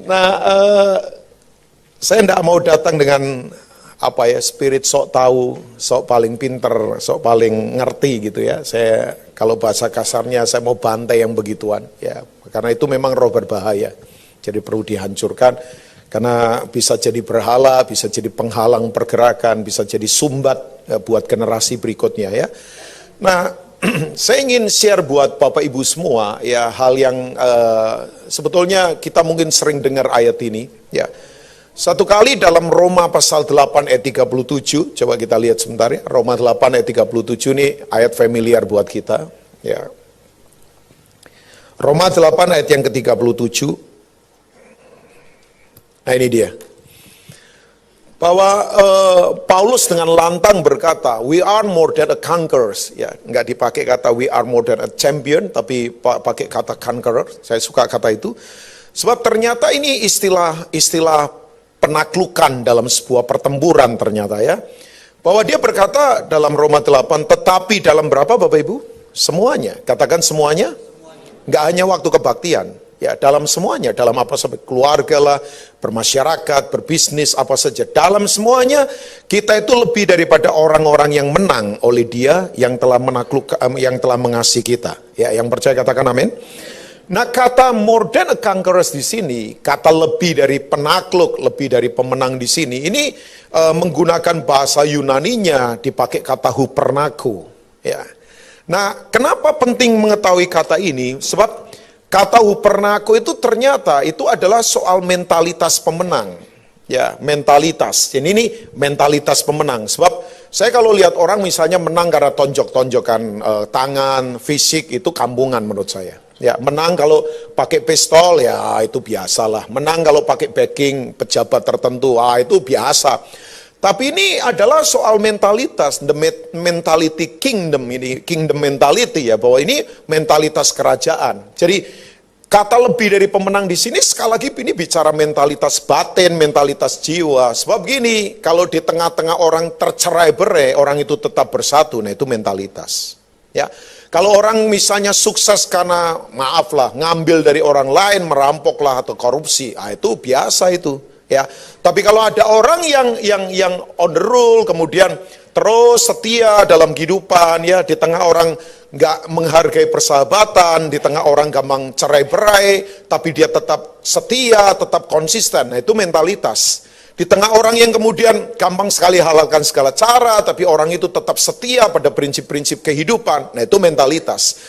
Nah, saya tidak mau datang dengan spirit sok tahu, sok paling pinter, sok paling ngerti gitu ya. Saya kalau bahasa kasarnya saya mau bantai yang begituan ya, karena itu memang roh berbahaya. Jadi perlu dihancurkan karena bisa jadi berhala, bisa jadi penghalang pergerakan, bisa jadi sumbat buat generasi berikutnya ya. Nah, saya ingin share buat Bapak Ibu semua ya hal yang sebetulnya kita mungkin sering dengar ayat ini ya. Satu kali dalam Roma pasal 8 ayat 37, coba kita lihat sebentar ya. Roma 8 ayat 37 ini ayat familiar buat kita ya. Roma 8 ayat yang ke-37. Nah ini dia. Bahwa Paulus dengan lantang berkata, we are more than a conquerors. Ya, nggak dipakai kata we are more than a champion, tapi pakai kata conqueror. Saya suka kata itu. Sebab ternyata ini istilah penaklukan dalam sebuah pertempuran ternyata ya. Bahwa dia berkata dalam Roma 8, tetapi dalam berapa Bapak Ibu? Semuanya. Katakan semuanya. Nggak hanya waktu kebaktian. Ya, dalam semuanya, dalam apa saja, keluarga lah, bermasyarakat, berbisnis, apa saja. Dalam semuanya, kita itu lebih daripada orang-orang yang menang oleh Dia yang telah menakluk, yang telah mengasihi kita. Ya, yang percaya katakan amin. Nah, kata more than a conquerors di sini, kata lebih dari penakluk, lebih dari pemenang di sini, ini menggunakan bahasa Yunaninya dipakai kata hupernaku. Ya. Nah, kenapa penting mengetahui kata ini? Sebab kata hupernaku itu ternyata itu adalah soal mentalitas pemenang. Ya, mentalitas. Jadi ini mentalitas pemenang. Sebab saya kalau lihat orang misalnya menang karena tonjok-tonjokan tangan, fisik, itu kampungan menurut saya. Ya, menang kalau pakai pistol ya itu biasalah. Menang kalau pakai backing pejabat tertentu, itu biasa. Tapi ini adalah soal mentalitas, the mentality kingdom, ini kingdom mentality ya, bahwa ini mentalitas kerajaan. Jadi kata lebih dari pemenang di sini sekali lagi ini bicara mentalitas batin, mentalitas jiwa. Sebab gini, kalau di tengah-tengah orang tercerai-berai, orang itu tetap bersatu, nah itu mentalitas. Ya. Kalau orang misalnya sukses karena maaflah ngambil dari orang lain, merampoklah atau korupsi, itu biasa itu. Ya, tapi kalau ada orang yang on the rule, kemudian terus setia dalam kehidupan, ya di tengah orang nggak menghargai persahabatan, di tengah orang gampang cerai-berai, tapi dia tetap setia, tetap konsisten, nah itu mentalitas. Di tengah orang yang kemudian gampang sekali halalkan segala cara, tapi orang itu tetap setia pada prinsip-prinsip kehidupan, nah itu mentalitas.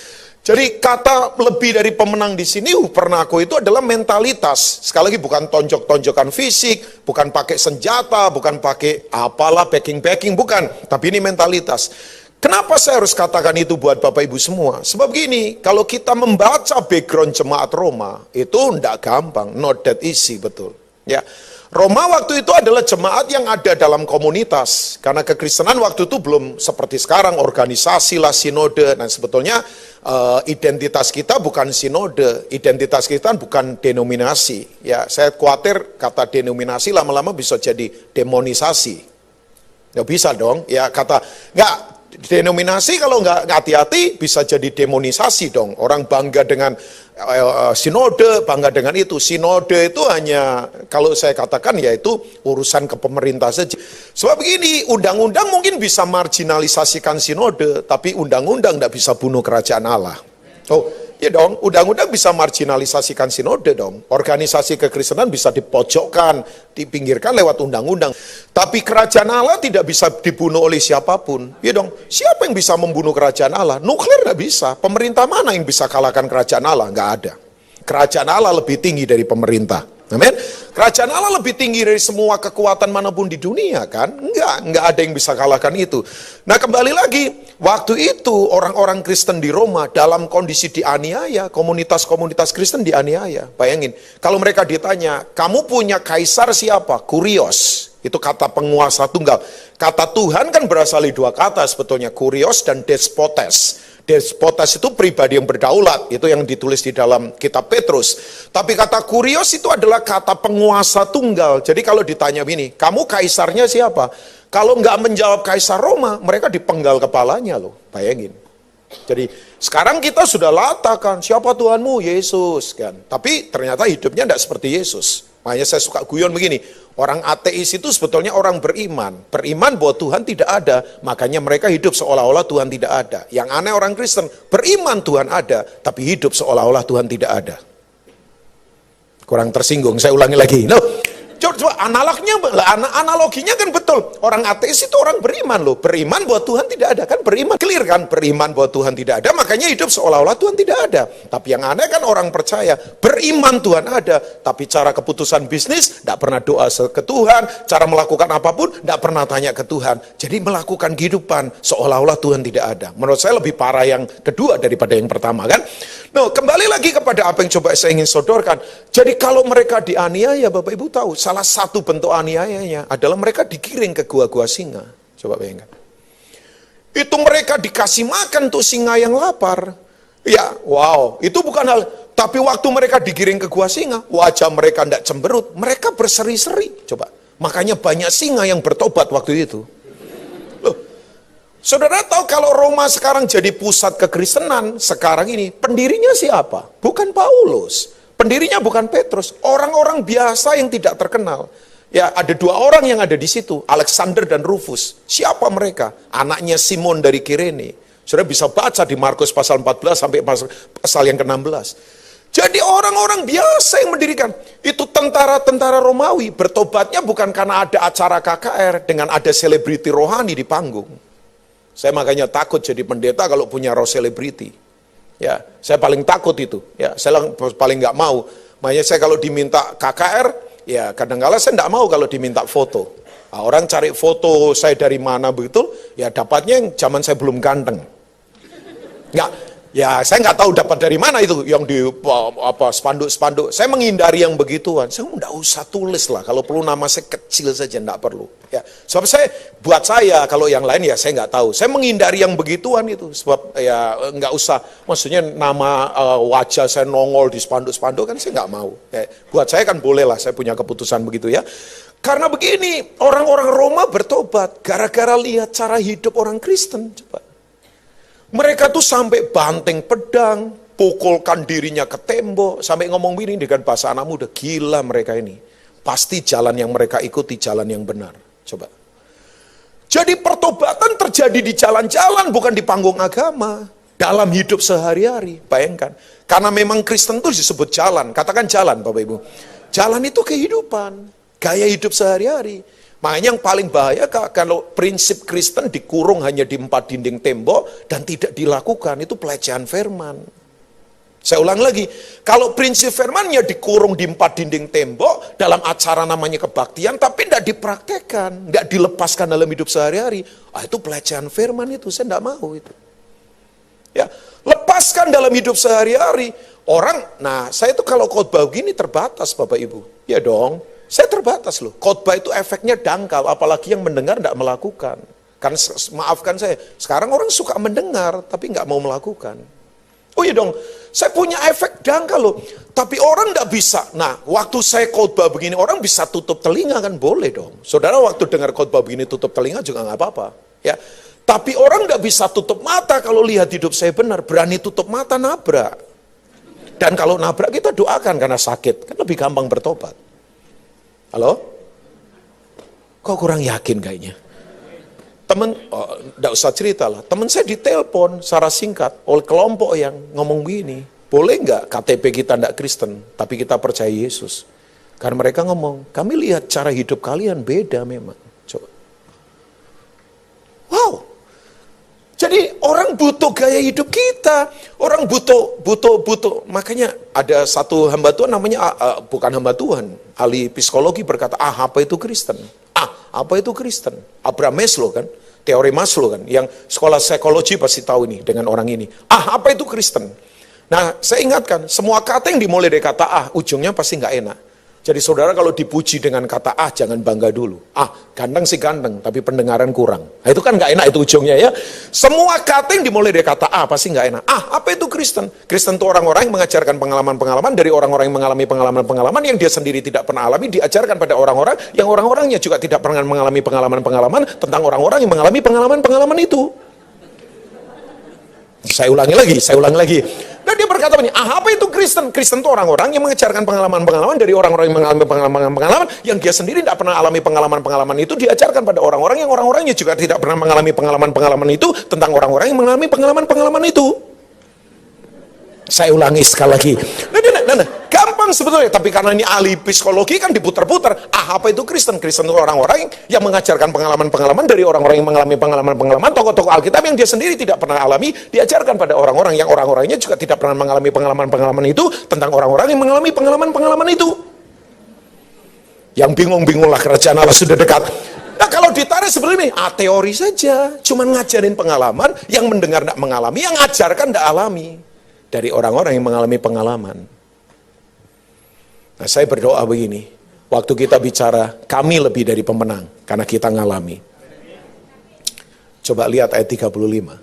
Jadi kata lebih dari pemenang di sini, hupernaku itu adalah mentalitas. Sekali lagi bukan tonjok-tonjokan fisik, bukan pakai senjata, bukan pakai apalah backing-backing, bukan. Tapi ini mentalitas. Kenapa saya harus katakan itu buat Bapak Ibu semua? Sebab gini, kalau kita membaca background jemaat Roma, itu tidak gampang, not that easy, betul. Ya. Roma waktu itu adalah jemaat yang ada dalam komunitas. Karena kekristenan waktu itu belum seperti sekarang, organisasi lah, sinode. Nah sebetulnya identitas kita bukan sinode, identitas kita bukan denominasi. Ya, saya khawatir kata denominasi lama-lama bisa jadi demonisasi. Ya bisa dong, ya kata, nggak, denominasi kalau nggak hati-hati bisa jadi demonisasi dong. Orang bangga dengan sinode, bangga dengan itu. Sinode itu hanya, kalau saya katakan ya itu urusan ke pemerintah saja. Sebab begini, undang-undang mungkin bisa marginalisasikan sinode, tapi undang-undang tidak bisa bunuh kerajaan Allah. Oh, ya dong, undang-undang bisa marginalisasikan sinode dong. Organisasi kekristenan bisa dipojokkan, dipinggirkan lewat undang-undang. Tapi kerajaan Allah tidak bisa dibunuh oleh siapapun. Ya dong, siapa yang bisa membunuh kerajaan Allah? Nuklir tidak bisa. Pemerintah mana yang bisa kalahkan kerajaan Allah? Nggak ada. Kerajaan Allah lebih tinggi dari pemerintah. Amin. Kerajaan Allah lebih tinggi dari semua kekuatan manapun di dunia kan? Enggak ada yang bisa kalahkan itu. Nah kembali lagi, waktu itu orang-orang Kristen di Roma dalam kondisi dianiaya, komunitas-komunitas Kristen dianiaya. Bayangin, kalau mereka ditanya, kamu punya kaisar siapa? Kurios. Itu kata penguasa tunggal. Kata Tuhan kan berasal dari dua kata sebetulnya, kurios dan despotes. Despotes itu pribadi yang berdaulat, itu yang ditulis di dalam kitab Petrus. Tapi kata kurios itu adalah kata penguasa tunggal. Jadi kalau ditanya ini, kamu kaisarnya siapa? Kalau nggak menjawab kaisar Roma, mereka dipenggal kepalanya loh, bayangin. Jadi Sekarang kita sudah latakan, siapa Tuhanmu? Yesus kan. Tapi ternyata hidupnya tidak seperti Yesus. Makanya saya suka guyon begini, orang ateis itu sebetulnya orang beriman. Beriman bahwa Tuhan tidak ada, makanya mereka hidup seolah-olah Tuhan tidak ada. Yang aneh orang Kristen, beriman Tuhan ada, tapi hidup seolah-olah Tuhan tidak ada. Kurang tersinggung, saya ulangi lagi. Loh, coba analoginya kan betul. Orang ateis itu orang beriman loh. Beriman bahwa Tuhan tidak ada. Kan beriman, clear kan? Beriman bahwa Tuhan tidak ada, makanya hidup seolah-olah Tuhan tidak ada. Tapi yang aneh kan orang percaya, beriman Tuhan ada, tapi cara keputusan bisnis, tidak pernah doa ke Tuhan. Cara melakukan apapun, tidak pernah tanya ke Tuhan. Jadi melakukan kehidupan seolah-olah Tuhan tidak ada. Menurut saya lebih parah yang kedua daripada yang pertama kan? Nah, kembali lagi kepada apa yang coba saya ingin sodorkan. Jadi kalau mereka dianiaya, Bapak Ibu tahu, salah satu bentuk aniayanya adalah mereka digiring ke gua-gua singa. Coba bayangkan. Itu mereka dikasih makan tuh singa yang lapar. Ya, wow, itu bukan hal. Tapi waktu mereka digiring ke gua singa, wajah mereka tidak cemberut, mereka berseri-seri. Coba, makanya banyak singa yang bertobat waktu itu. Loh, saudara tahu kalau Roma sekarang jadi pusat kekristenan, sekarang ini pendirinya siapa? Bukan Paulus. Pendirinya bukan Petrus, orang-orang biasa yang tidak terkenal. Ya, ada dua orang yang ada di situ, Alexander dan Rufus. Siapa mereka? Anaknya Simon dari Kirene. Saudara bisa baca di Markus pasal 14 sampai pasal yang ke-16. Jadi orang-orang biasa yang mendirikan. Itu tentara-tentara Romawi, bertobatnya bukan karena ada acara KKR dengan ada selebriti rohani di panggung. Saya makanya takut jadi pendeta kalau punya roh selebriti. Ya, saya paling takut itu. Ya, saya paling nggak mau. Makanya saya kalau diminta KKR, ya kadang-kala saya nggak mau kalau diminta foto. Nah, orang cari foto saya dari mana begitu, ya dapatnya yang zaman saya belum ganteng. Nggak, ya saya nggak tahu dapat dari mana itu yang di spanduk-spanduk. Saya menghindari yang begituan. Saya nggak usah tulis lah. Kalau perlu nama saya kecil saja nggak perlu. Ya, sebab buat saya kalau yang lain ya saya nggak tahu. Saya menghindari yang begituan itu. Sebab ya nggak usah. Maksudnya nama wajah saya nongol di spanduk-spanduk kan saya nggak mau. Ya, buat saya kan boleh lah. Saya punya keputusan begitu ya. Karena begini orang-orang Roma bertobat gara-gara lihat cara hidup orang Kristen. Coba. Mereka tuh sampai banting pedang, pukulkan dirinya ke tembok, sampai ngomong begini dengan bahasa anak muda, gila mereka ini. Pasti jalan yang mereka ikuti jalan yang benar. Coba. Jadi pertobatan terjadi di jalan-jalan, bukan di panggung agama. Dalam hidup sehari-hari, bayangkan. Karena memang Kristen itu disebut jalan. Katakan jalan, Bapak Ibu. Jalan itu kehidupan, gaya hidup sehari-hari. Makanya yang paling bahaya kalau prinsip Kristen dikurung hanya di 4 dinding tembok dan tidak dilakukan, itu pelecehan firman. Saya ulang lagi, kalau prinsip firmannya dikurung di 4 dinding tembok dalam acara namanya kebaktian, tapi tidak dipraktekkan, tidak dilepaskan dalam hidup sehari-hari, itu pelecehan firman itu, saya tidak mau itu. Ya, lepaskan dalam hidup sehari-hari. Orang, nah saya itu kalau khotbah begini terbatas Bapak Ibu, ya dong. Saya terbatas loh, khotbah itu efeknya dangkal, apalagi yang mendengar tidak melakukan. Kan maafkan saya, sekarang orang suka mendengar tapi nggak mau melakukan. Oh iya dong, saya punya efek dangkal loh, tapi orang tidak bisa. Nah, waktu saya khotbah begini, orang bisa tutup telinga kan, boleh dong. Saudara waktu dengar khotbah begini tutup telinga juga nggak apa-apa. Ya, tapi orang tidak bisa tutup mata kalau lihat hidup saya benar, berani tutup mata nabrak. Dan kalau nabrak kita doakan karena sakit, kan lebih gampang bertobat. Halo? Kok kurang yakin kayaknya? Teman, enggak usah cerita lah. Teman saya ditelepon secara singkat oleh kelompok yang ngomong begini. Boleh enggak KTP kita enggak Kristen, tapi kita percaya Yesus? Karena mereka ngomong, kami lihat cara hidup kalian beda memang. Coba. Wow. Jadi orang butuh gaya hidup kita. Orang butuh. Makanya ada satu hamba Tuhan namanya, bukan hamba Tuhan, ahli psikologi berkata, apa itu Kristen? Apa itu Kristen? Abraham Maslow kan, teori Maslow kan, yang sekolah psikologi pasti tahu ini dengan orang ini. Apa itu Kristen? Nah, saya ingatkan, semua kata yang dimulai dari kata ujungnya pasti nggak enak. Jadi saudara kalau dipuji dengan kata jangan bangga dulu. Ganteng sih ganteng, tapi pendengaran kurang. Nah, itu kan nggak enak itu ujungnya ya. Semua kata yang dimulai dari kata pasti nggak enak. Apa itu Kristen? Kristen itu orang-orang yang mengajarkan pengalaman-pengalaman dari orang-orang yang mengalami pengalaman-pengalaman yang dia sendiri tidak pernah alami, diajarkan pada orang-orang yang orang-orangnya juga tidak pernah mengalami pengalaman-pengalaman tentang orang-orang yang mengalami pengalaman-pengalaman itu. Saya ulangi lagi. Dan dia berkata begini, apa itu Kristen? Kristen itu orang-orang yang mengajarkan pengalaman-pengalaman dari orang-orang yang mengalami pengalaman-pengalaman yang dia sendiri tidak pernah alami pengalaman-pengalaman itu, diajarkan pada orang-orang yang orang-orangnya juga tidak pernah mengalami pengalaman-pengalaman itu tentang orang-orang yang mengalami pengalaman-pengalaman itu. Saya ulangi sekali lagi. Nah, gampang sebetulnya, tapi karena ini ahli psikologi kan diputar-putar. Apa itu Kristen? Kristen itu orang-orang yang mengajarkan pengalaman-pengalaman dari orang-orang yang mengalami pengalaman-pengalaman, tokoh-tokoh Alkitab yang dia sendiri tidak pernah alami, diajarkan pada orang-orang yang orang-orangnya juga tidak pernah mengalami pengalaman-pengalaman itu tentang orang-orang yang mengalami pengalaman-pengalaman itu. Yang bingung-bingunglah, kerajaan Allah sudah dekat. Nah, kalau ditarik sebenarnya teori saja, cuman ngajarin pengalaman, yang mendengar tidak mengalami, yang ajarkan tidak alami. Dari orang-orang yang mengalami pengalaman. Nah, saya berdoa begini, waktu kita bicara, kami lebih dari pemenang, karena kita ngalami. Coba lihat ayat 35.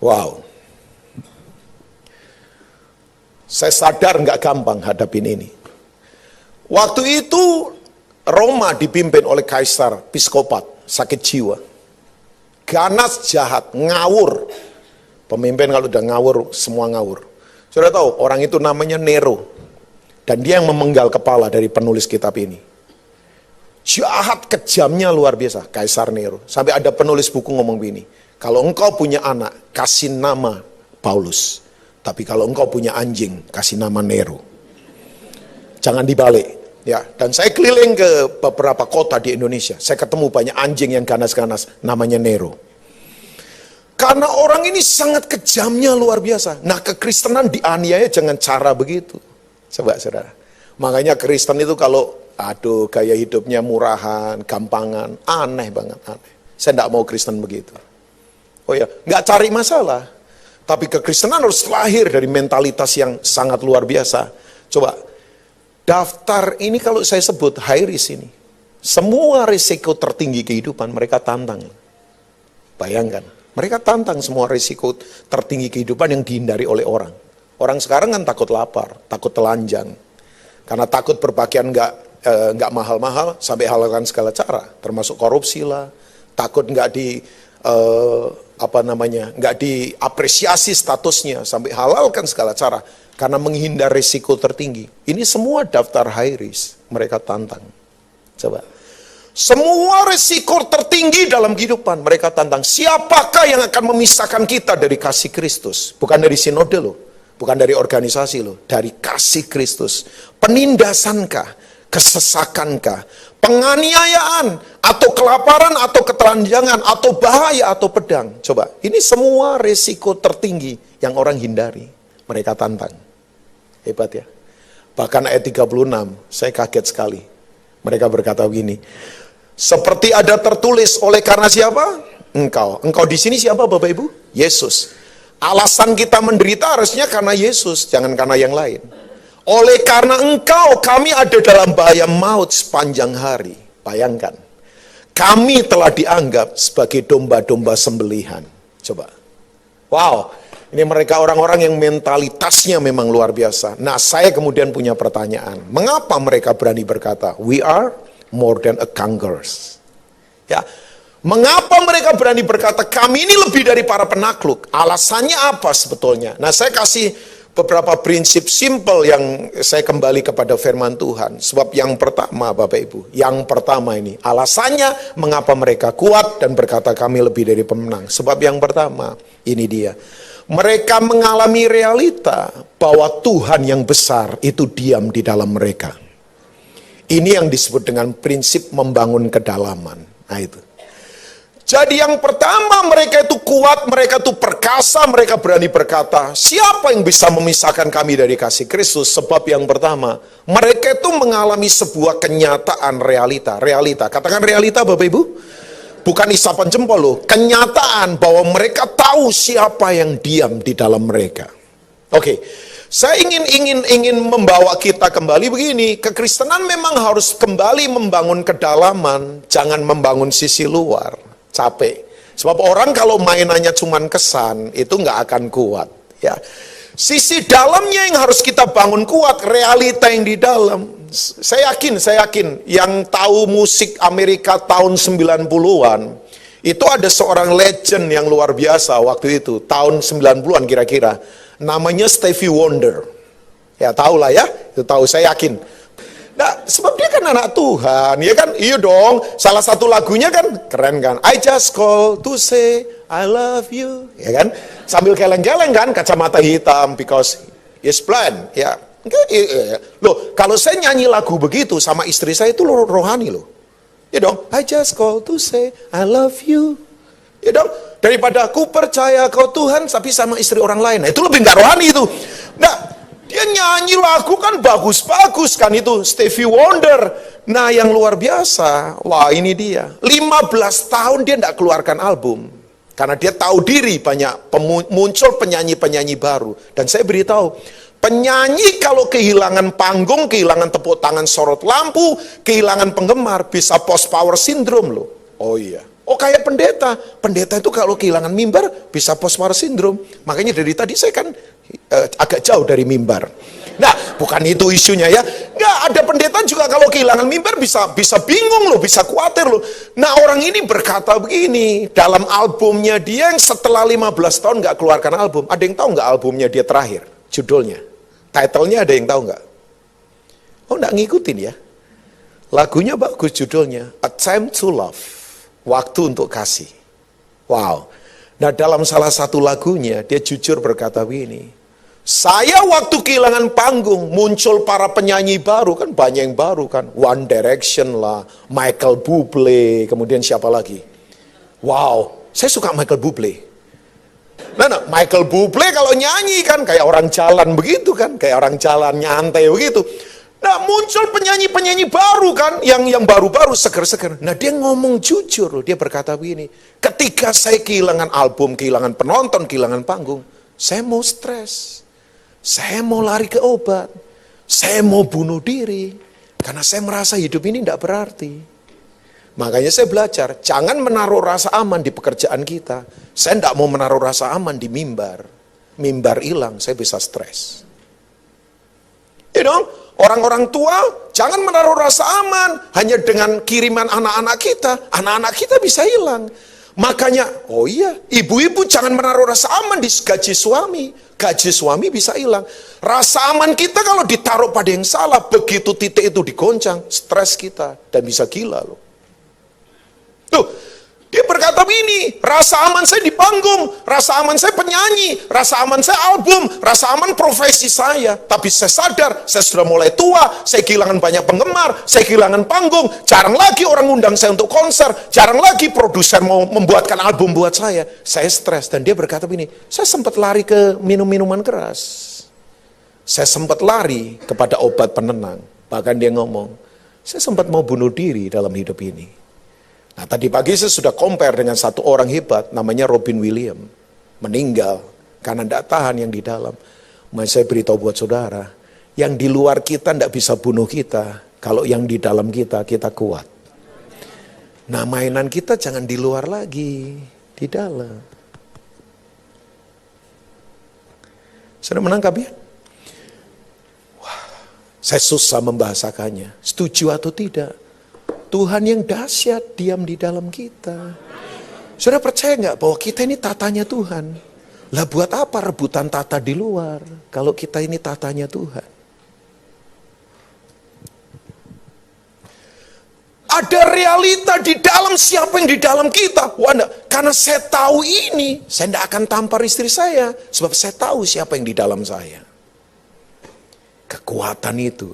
Wow. Saya sadar nggak gampang hadapin ini. Waktu itu, Roma dipimpin oleh kaisar, psikopat, sakit jiwa. Ganas, jahat, ngawur. Pemimpin kalau udah ngawur, semua ngawur. Sudah tahu, orang itu namanya Nero. Dan dia yang memenggal kepala dari penulis kitab ini. Jahat, kejamnya luar biasa, Kaisar Nero. Sampai ada penulis buku ngomong begini, kalau engkau punya anak, kasih nama Paulus. Tapi kalau engkau punya anjing, kasih nama Nero. Jangan dibalik. Ya, dan saya keliling ke beberapa kota di Indonesia. Saya ketemu banyak anjing yang ganas-ganas, namanya Nero. Karena orang ini sangat kejamnya luar biasa. Nah, kekristenan dianiaya dengan cara begitu. Coba saudara. Makanya Kristen itu kalau, gaya hidupnya murahan, gampangan, aneh banget, aneh. Saya tidak mau Kristen begitu. Oh ya, nggak cari masalah. Tapi kekristenan harus lahir dari mentalitas yang sangat luar biasa. Coba, daftar ini kalau saya sebut high risk ini, semua risiko tertinggi kehidupan mereka tantang. Bayangkan, mereka tantang semua risiko tertinggi kehidupan yang dihindari oleh orang. Orang sekarang kan takut lapar, takut telanjang, karena takut berpakaian nggak mahal-mahal, sampai halalkan segala cara, termasuk korupsi lah, takut nggak nggak diapresiasi statusnya, sampai halalkan segala cara. Karena menghindar risiko tertinggi. Ini semua daftar high risk. Mereka tantang. Coba. Semua risiko tertinggi dalam kehidupan mereka tantang. Siapakah yang akan memisahkan kita dari kasih Kristus? Bukan dari sinode loh. Bukan dari organisasi loh. Dari kasih Kristus. Penindasankah? Kesesakankah? Penganiayaan? Atau kelaparan? Atau ketelanjangan? Atau bahaya? Atau pedang? Coba. Ini semua risiko tertinggi yang orang hindari. Mereka tantang. Hebat ya. Bahkan ayat 36, saya kaget sekali. Mereka berkata begini, seperti ada tertulis, oleh karena siapa? Engkau. Engkau di sini siapa Bapak Ibu? Yesus. Alasan kita menderita harusnya karena Yesus, jangan karena yang lain. Oleh karena engkau, kami ada dalam bahaya maut sepanjang hari. Bayangkan. Kami telah dianggap sebagai domba-domba sembelihan. Coba. Wow. Ini mereka orang-orang yang mentalitasnya memang luar biasa. Nah, saya kemudian punya pertanyaan. Mengapa mereka berani berkata, we are more than a conquerors? Ya, mengapa mereka berani berkata, kami ini lebih dari para penakluk? Alasannya apa sebetulnya? Nah, saya kasih beberapa prinsip simple yang saya kembali kepada firman Tuhan. Sebab yang pertama, Bapak Ibu, yang pertama ini, alasannya mengapa mereka kuat dan berkata kami lebih dari pemenang. Sebab yang pertama, ini dia. Mereka mengalami realita bahwa Tuhan yang besar itu diam di dalam mereka. Ini yang disebut dengan prinsip membangun kedalaman. Nah itu. Jadi yang pertama, mereka itu kuat, mereka itu perkasa, mereka berani berkata, siapa yang bisa memisahkan kami dari kasih Kristus? Sebab yang pertama, mereka itu mengalami sebuah kenyataan realita. Realita, katakan realita Bapak Ibu. Bukan isapan jempol loh, kenyataan bahwa mereka tahu siapa yang diam di dalam mereka. Oke, saya ingin membawa kita kembali begini. Kekristenan memang harus kembali membangun kedalaman, jangan membangun sisi luar. Capek. Sebab orang kalau mainannya cuman kesan, itu nggak akan kuat. Ya, sisi dalamnya yang harus kita bangun kuat, realita yang di dalam. Saya yakin yang tahu musik Amerika tahun 90-an Itu ada seorang legend yang luar biasa waktu itu, tahun 90-an kira-kira. Namanya Stevie Wonder. Ya tahu lah ya, itu tahu, saya yakin. Nah, sebab dia kan anak Tuhan, ya kan? Iya dong, salah satu lagunya kan keren kan? I just call to say I love you, ya kan? Sambil geleng-geleng kan, kacamata hitam, because he's blind, ya. Loh, kalau saya nyanyi lagu begitu sama istri saya itu rohani loh. Ya dong, I just call to say I love you. Ya dong, daripada aku percaya kau Tuhan tapi sama istri orang lain. Nah, itu lebih nggak rohani itu. Nah, dia nyanyi lagu kan bagus-bagus kan itu, Stevie Wonder. Nah, yang luar biasa, wah ini dia. 15 tahun dia nggak keluarkan album. Karena dia tahu diri banyak muncul penyanyi-penyanyi baru. Dan saya beritahu, penyanyi kalau kehilangan panggung, kehilangan tepuk tangan sorot lampu, kehilangan penggemar, bisa post power syndrome loh. Oh iya. Oh kayak pendeta. Pendeta itu kalau kehilangan mimbar, bisa post power syndrome. Makanya dari tadi saya kan agak jauh dari mimbar. Nah, bukan itu isunya ya. Nggak, ada pendeta juga kalau kehilangan mimbar bisa bingung loh, bisa khawatir loh. Nah, orang ini berkata begini, dalam albumnya dia yang setelah 15 tahun nggak keluarkan album. Ada yang tahu nggak albumnya dia terakhir? Judulnya, title-nya ada yang tahu nggak? Oh, nggak ngikutin ya? Lagunya bagus judulnya, A Time to Love, waktu untuk kasih. Wow. Nah, dalam salah satu lagunya dia jujur berkata begini, saya waktu kehilangan panggung, muncul para penyanyi baru, kan banyak yang baru kan, One Direction lah, Michael Bublé, kemudian siapa lagi? Wow, saya suka Michael Bublé. Nah, Michael Bublé kalau nyanyi kan kayak orang jalan begitu kan, kayak orang jalan nyantai begitu. Nah, muncul penyanyi-penyanyi baru kan, yang baru-baru, seger-seger. Nah, dia ngomong jujur loh, dia berkata begini, ketika saya kehilangan album, kehilangan penonton, kehilangan panggung, saya mau stres, saya mau lari ke obat, saya mau bunuh diri, karena saya merasa hidup ini tidak berarti. Makanya saya belajar, jangan menaruh rasa aman di pekerjaan kita. Saya tidak mau menaruh rasa aman di mimbar. Mimbar hilang, saya bisa stres. You know, orang-orang tua jangan menaruh rasa aman hanya dengan kiriman anak-anak kita. Anak-anak kita bisa hilang. Makanya, oh iya, ibu-ibu jangan menaruh rasa aman di gaji suami. Gaji suami bisa hilang. Rasa aman kita kalau ditaruh pada yang salah, begitu titik itu digoncang, stres kita dan bisa gila loh. Tuh, dia berkata begini, rasa aman saya di panggung, rasa aman saya penyanyi, rasa aman saya album, rasa aman profesi saya. Tapi saya sadar, saya sudah mulai tua, saya kehilangan banyak penggemar, saya kehilangan panggung, jarang lagi orang undang saya untuk konser, jarang lagi produser mau membuatkan album buat saya. Saya stres, dan dia berkata begini, saya sempat lari ke minum-minuman keras. Saya sempat lari kepada obat penenang. Bahkan dia ngomong, saya sempat mau bunuh diri dalam hidup ini. Nah, tadi pagi saya sudah compare dengan satu orang hebat, namanya Robin Williams. Meninggal, karena tidak tahan yang di dalam. Maka saya beritahu buat saudara, yang di luar kita tidak bisa bunuh kita, kalau yang di dalam kita, kita kuat. Nah, mainan kita jangan di luar lagi, di dalam. Sudah menangkap ya? Wah, saya susah membahasakannya. Setuju atau tidak? Tuhan yang dahsyat diam di dalam kita. Saudara percaya nggak bahwa kita ini tatanya Tuhan? Lah buat apa rebutan tata di luar kalau kita ini tatanya Tuhan? Ada realita di dalam, siapa yang di dalam kita? Wah, karena saya tahu ini, saya tidak akan tampar istri saya, sebab saya tahu siapa yang di dalam saya. Kekuatan itu.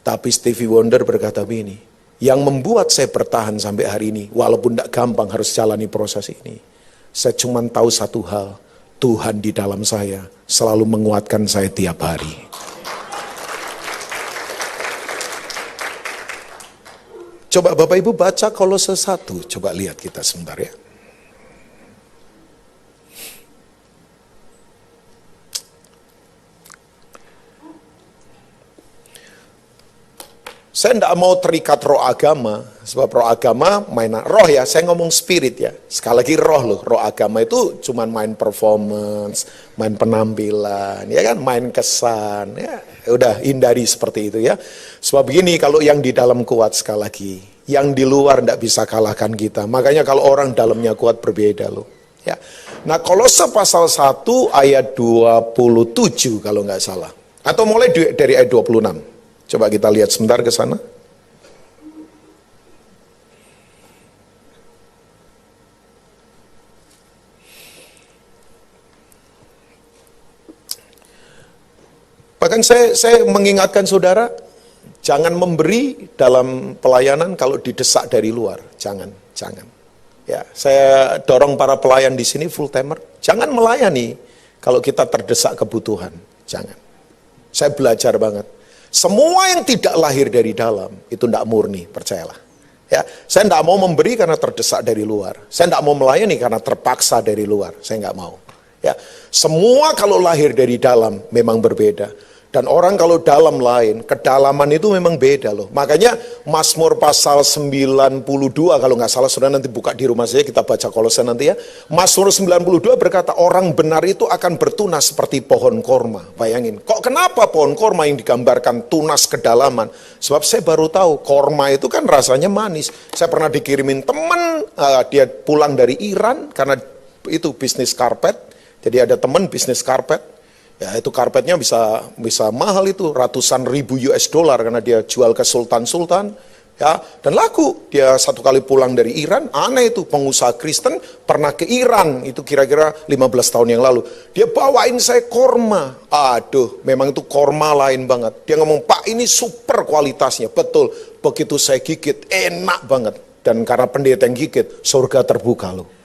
Tapi Stevie Wonder berkata begini, yang membuat saya bertahan sampai hari ini, walaupun tidak gampang harus jalani proses ini, saya cuma tahu satu hal, Tuhan di dalam saya selalu menguatkan saya tiap hari. Coba Bapak Ibu baca Kolose 1, coba lihat kita sebentar ya. Saya tidak mau terikat roh agama, sebab roh agama mainan roh ya, saya ngomong spirit ya. Sekali lagi roh loh, roh agama itu cuma main performance, main penampilan, ya kan, main kesan, ya udah hindari seperti itu ya. Sebab begini, kalau yang di dalam kuat sekali lagi, Yang di luar tidak bisa kalahkan kita. Makanya kalau orang dalamnya kuat berbeda loh. Ya. Nah, Kolose pasal 1 ayat 27 kalau nggak salah. Atau mulai dari ayat 26. Coba kita lihat sebentar ke sana. Bahkan saya mengingatkan saudara, jangan memberi dalam pelayanan kalau didesak dari luar. Jangan. Ya, saya dorong para pelayan di sini full timer, jangan melayani kalau kita terdesak kebutuhan. Jangan. Saya belajar banget. Semua yang tidak lahir dari dalam itu tidak murni, percayalah. Ya, saya tidak mau memberi karena terdesak dari luar. Saya tidak mau melayani karena terpaksa dari luar. Saya nggak mau. Ya, semua kalau lahir dari dalam memang berbeda. Dan orang kalau dalam lain, kedalaman itu memang beda loh. Makanya Mazmur pasal 92, kalau nggak salah, saudara nanti buka di rumah saya, kita baca Kolose nanti ya. Mazmur 92 berkata, orang benar itu akan bertunas seperti pohon korma. Bayangin, kok kenapa pohon korma yang digambarkan tunas kedalaman? Sebab saya baru tahu, korma itu kan rasanya manis. Saya pernah dikirimin teman, dia pulang dari Iran, karena itu bisnis karpet. Jadi ada teman bisnis karpet. Ya, itu karpetnya bisa mahal itu, ratusan ribu US dollar karena dia jual ke sultan-sultan. Ya, dan laku. Dia satu kali pulang dari Iran, aneh itu, pengusaha Kristen pernah ke Iran, itu kira-kira 15 tahun yang lalu. Dia bawain saya korma. Aduh, memang itu korma lain banget. Dia ngomong, "Pak, ini super kualitasnya." Betul, begitu saya gigit, enak banget. Dan karena pendeta yang gigit, surga terbuka loh.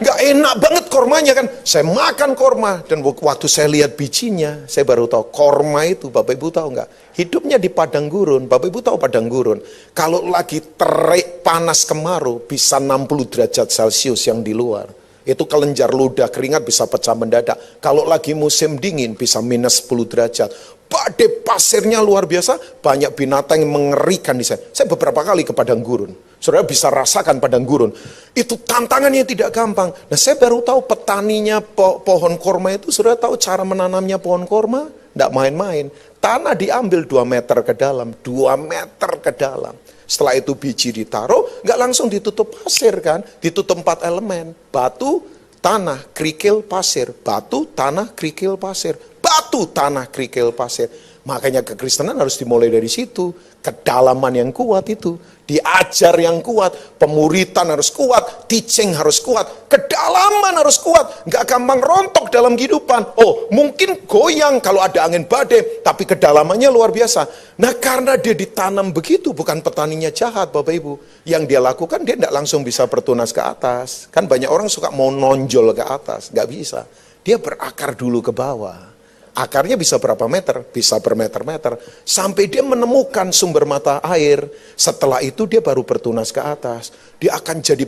Nggak enak banget kormanya kan. Saya makan korma, dan waktu saya lihat bijinya, saya baru tahu korma itu, Bapak Ibu tahu nggak? Hidupnya di padang gurun. Bapak Ibu tahu padang gurun. Kalau lagi terik panas kemarau, bisa 60 derajat Celcius yang di luar. Itu kelenjar ludah, keringat bisa pecah mendadak. Kalau lagi musim dingin, bisa minus 10 derajat. Badai pasirnya luar biasa, banyak binatang yang mengerikan di sana. Saya beberapa kali ke padang gurun. Saudara bisa rasakan padang gurun. Itu tantangannya tidak gampang. Nah, saya baru tahu petaninya pohon korma itu, saudara tahu cara menanamnya pohon korma? Tidak main-main. Tanah diambil 2 meter ke dalam, 2 meter ke dalam. Setelah itu biji ditaruh, nggak langsung ditutup pasir kan? Ditutup 4 elemen. Batu, tanah, kerikil, pasir. Batu, tanah, kerikil, pasir. Batu, tanah, kerikil, pasir. Makanya kekristenan harus dimulai dari situ. Kedalaman yang kuat itu. Diajar yang kuat. Pemuritan harus kuat. Teaching harus kuat. Kedalaman harus kuat. Nggak gampang rontok dalam kehidupan. Oh, mungkin goyang kalau ada angin badai. Tapi kedalamannya luar biasa. Nah, karena dia ditanam begitu. Bukan petaninya jahat, Bapak Ibu. Yang dia lakukan, dia nggak langsung bisa bertunas ke atas. Kan banyak orang suka mau nonjol ke atas. Nggak bisa. Dia berakar dulu ke bawah. Akarnya bisa berapa meter? Bisa bermeter-meter. Sampai dia menemukan sumber mata air. Setelah itu dia baru bertunas ke atas. Dia akan jadi,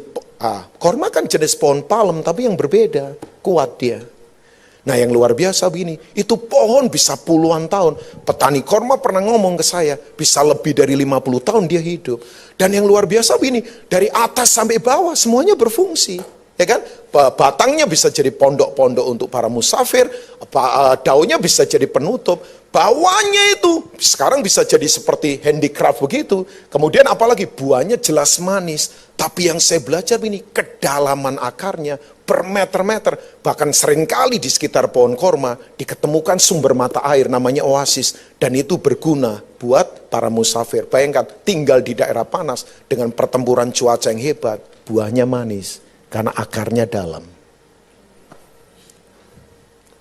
korma kan jenis pohon palem, tapi yang berbeda. Kuat dia. Nah, yang luar biasa begini, itu pohon bisa puluhan tahun. Petani korma pernah ngomong ke saya, bisa lebih dari 50 tahun dia hidup. Dan yang luar biasa begini, dari atas sampai bawah semuanya berfungsi. Ya kan? Batangnya bisa jadi pondok-pondok untuk para musafir, daunnya bisa jadi penutup, bawahnya itu sekarang bisa jadi seperti handicraft begitu. Kemudian apalagi buahnya jelas manis. Tapi yang saya belajar ini, kedalaman akarnya bermeter-meter. Bahkan seringkali di sekitar pohon korma diketemukan sumber mata air namanya oasis. Dan itu berguna buat para musafir. Bayangkan tinggal di daerah panas dengan pertempuran cuaca yang hebat, buahnya manis. Karena akarnya dalam.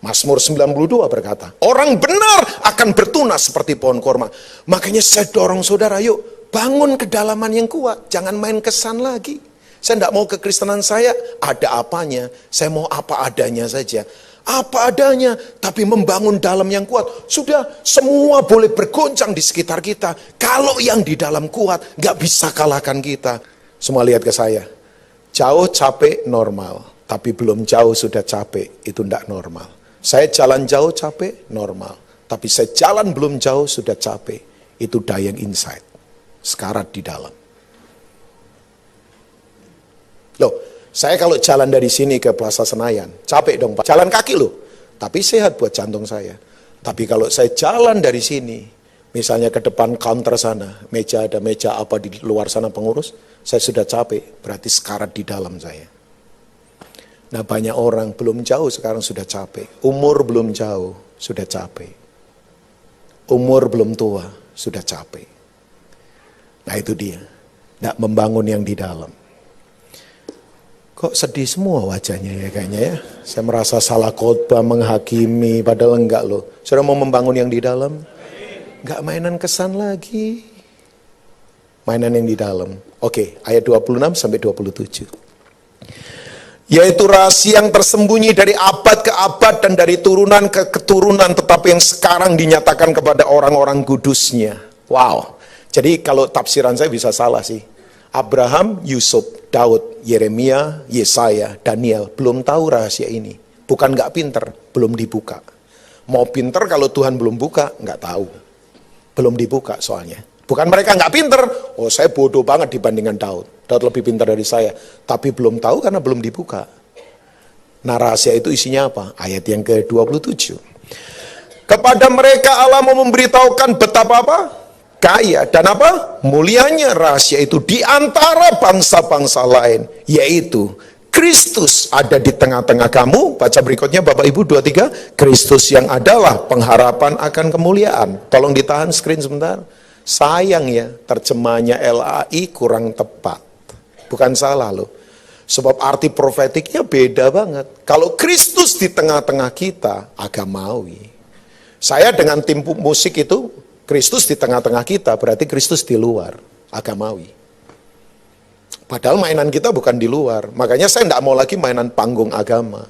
Mazmur 92 berkata, orang benar akan bertunas seperti pohon korma. Makanya saya dorong saudara, yuk bangun kedalaman yang kuat. Jangan main kesan lagi. Saya tidak mau kekristenan saya ada apanya. Saya mau apa adanya saja. Apa adanya, tapi membangun dalam yang kuat. Sudah, semua boleh bergoncang di sekitar kita. Kalau yang di dalam kuat, gak bisa kalahkan kita. Semua lihat ke saya. Jauh capek normal, tapi belum jauh sudah capek, itu tidak normal. Saya jalan jauh capek normal, tapi saya jalan belum jauh sudah capek, itu dying inside, sekarat di dalam. Loh, saya kalau jalan dari sini ke Plaza Senayan, capek dong Pak, jalan kaki loh, tapi sehat buat jantung saya. Tapi kalau saya jalan dari sini, Misalnya ke depan counter sana, ada meja apa di luar sana pengurus, saya sudah capek, berarti sekarat di dalam saya. Nah banyak orang belum jauh sekarang sudah capek, umur belum jauh, sudah capek. Umur belum tua, sudah capek. Nah itu dia, tidak membangun yang di dalam. Kok sedih semua wajahnya ya kayaknya ya. Saya merasa salah khotbah, menghakimi, padahal enggak loh. Sudah mau membangun yang di dalam? Enggak mainan kesan lagi. Mainan yang di dalam. Oke, ayat 26 sampai 27. Yaitu rahasia yang tersembunyi dari abad ke abad dan dari turunan ke keturunan, tetapi yang sekarang dinyatakan kepada orang-orang kudusnya. Wow. Jadi kalau tafsiran saya bisa salah sih. Abraham, Yusuf, Daud, Yeremia, Yesaya, Daniel belum tahu rahasia ini. Bukan nggak pinter, belum dibuka. Mau pinter kalau Tuhan belum buka, nggak tahu. Belum dibuka soalnya. Bukan mereka nggak pinter, oh saya bodoh banget dibandingkan Daud. Daud lebih pintar dari saya. Tapi belum tahu karena belum dibuka. Nah rahasia itu isinya apa? Ayat yang ke-27. Kepada mereka Allah mau memberitahukan betapa apa? Kaya dan apa? Mulianya rahasia itu di antara bangsa-bangsa lain. Yaitu Kristus ada di tengah-tengah kamu. Baca berikutnya Bapak Ibu 23. Kristus yang adalah pengharapan akan kemuliaan. Tolong ditahan screen sebentar. Sayang ya, terjemahnya LAI kurang tepat. Bukan salah loh. Sebab arti profetiknya beda banget. Kalau Kristus di tengah-tengah kita, agamawi. Saya dengan tim musik itu, Kristus di tengah-tengah kita, berarti Kristus di luar, agamawi. Padahal mainan kita bukan di luar. Makanya saya tidak mau lagi mainan panggung agama.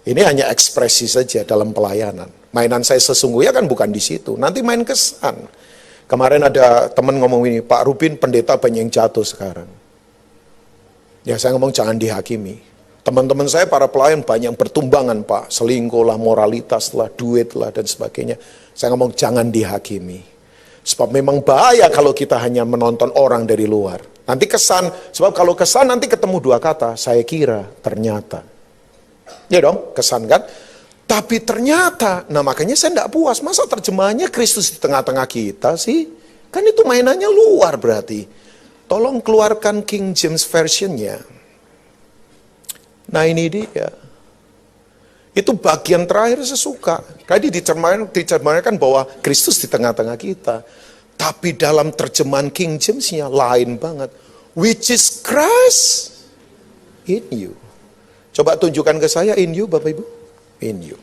Ini hanya ekspresi saja dalam pelayanan. Mainan saya sesungguhnya kan bukan di situ. Nanti main kesan. Kemarin ada teman ngomong ini, Pak Rubin pendeta banyak yang jatuh sekarang. Ya saya ngomong jangan dihakimi. Teman-teman saya para pelayan banyak yang bertumbangan Pak. Selingkuh lah, moralitas lah, duit lah dan sebagainya. Saya ngomong jangan dihakimi. Sebab memang bahaya kalau kita hanya menonton orang dari luar. Nanti kesan, sebab kalau kesan nanti ketemu dua kata. Saya kira, ternyata. Ya dong, kesan kan? Tapi ternyata, nah makanya saya tidak puas. Masa terjemahannya Kristus di tengah-tengah kita sih? Kan itu mainannya luar berarti. Tolong keluarkan King James Version-nya. Nah ini dia. Itu bagian terakhir saya suka. Tadi diterjemahkan bahwa Kristus di tengah-tengah kita. Tapi dalam terjemahan King James-nya lain banget. Which is Christ in you. Coba tunjukkan ke saya in you Bapak Ibu. In you.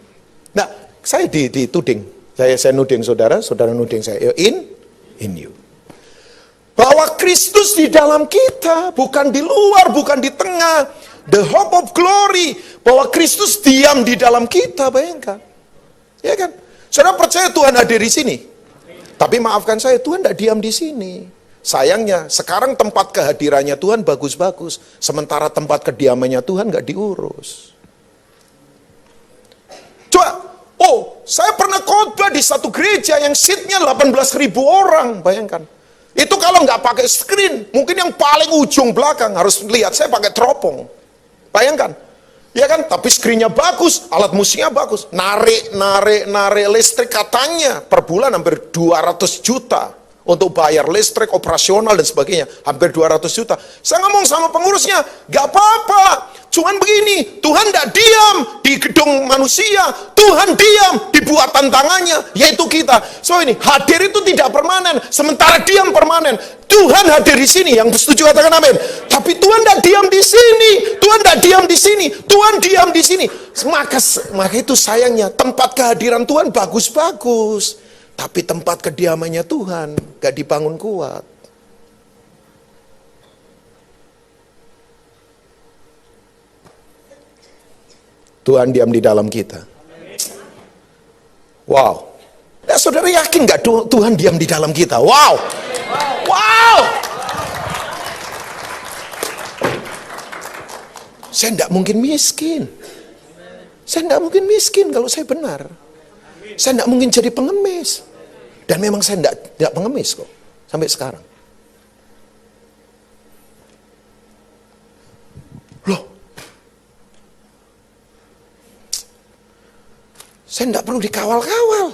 Nah, saya dituding. Saya nuding saudara, saudara nuding saya. In you. Bahwa Kristus di dalam kita, bukan di luar, bukan di tengah. The hope of glory. Bahwa Kristus diam di dalam kita, bayangkan. Ya kan? Saudara percaya Tuhan hadir di sini? Tapi maafkan saya, Tuhan tidak diam di sini. Sayangnya, sekarang tempat kehadirannya Tuhan bagus-bagus. Sementara tempat kediamannya Tuhan nggak diurus. Coba, saya pernah khotbah di satu gereja yang seatnya 18.000 orang, bayangkan. Itu kalau nggak pakai screen, mungkin yang paling ujung belakang harus lihat saya pakai teropong. Bayangkan. Ya kan, tapi screennya bagus, alat musiknya bagus. Narik listrik katanya per bulan hampir 200 juta. Untuk bayar listrik, operasional dan sebagainya. Hampir 200 juta. Saya ngomong sama pengurusnya, gak apa-apa. Cuman begini, Tuhan tidak diam di gedung manusia. Tuhan diam di buatan tangannya, yaitu kita. So ini, hadir itu tidak permanen. Sementara diam permanen. Tuhan hadir di sini, yang setuju katakan amin. Tapi Tuhan tidak diam di sini. Tuhan tidak diam di sini. Tuhan diam di sini. Maka itu sayangnya, tempat kehadiran Tuhan bagus-bagus. Tapi tempat kediamannya Tuhan gak dibangun kuat. Tuhan diam di dalam kita. Wow. Ya, saudara yakin gak Tuhan diam di dalam kita? Wow. Wow. Saya tidak mungkin miskin. Saya tidak mungkin miskin kalau saya benar. Saya tidak mungkin jadi pengemis. Dan memang saya tidak pengemis kok. Sampai sekarang. Loh. Saya tidak perlu dikawal-kawal.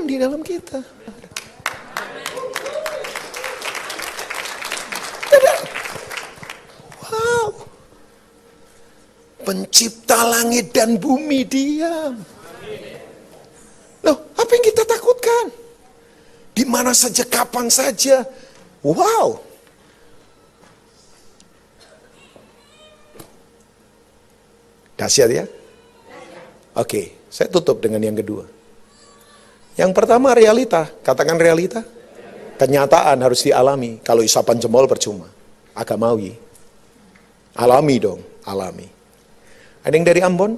di dalam kita. Wow. Pencipta langit dan bumi diam. Loh, apa yang kita takutkan? Di mana saja, kapan saja. Wow. Dahsyat ya? Oke, saya tutup dengan yang kedua. Yang pertama realita, katakan realita. Kenyataan harus dialami. Kalau isapan jempol percuma. Agamawi. Alami dong, alami. Ada yang dari Ambon?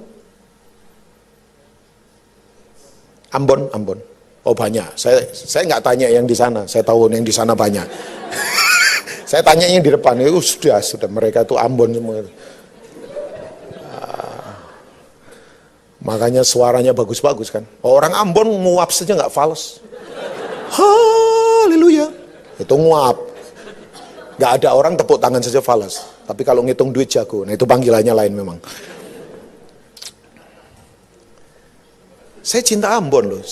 Ambon. Oh banyak. Saya nggak tanya yang di sana. Saya tahu yang di sana banyak. Saya tanya yang di depan. Sudah mereka itu Ambon semua. Makanya suaranya bagus-bagus kan. Orang Ambon nguap saja nggak fals. Haleluya. Itu nguap. Nggak ada orang tepuk tangan saja fals. Tapi kalau ngitung duit jago. Nah itu panggilannya lain memang. Saya cinta Ambon loh.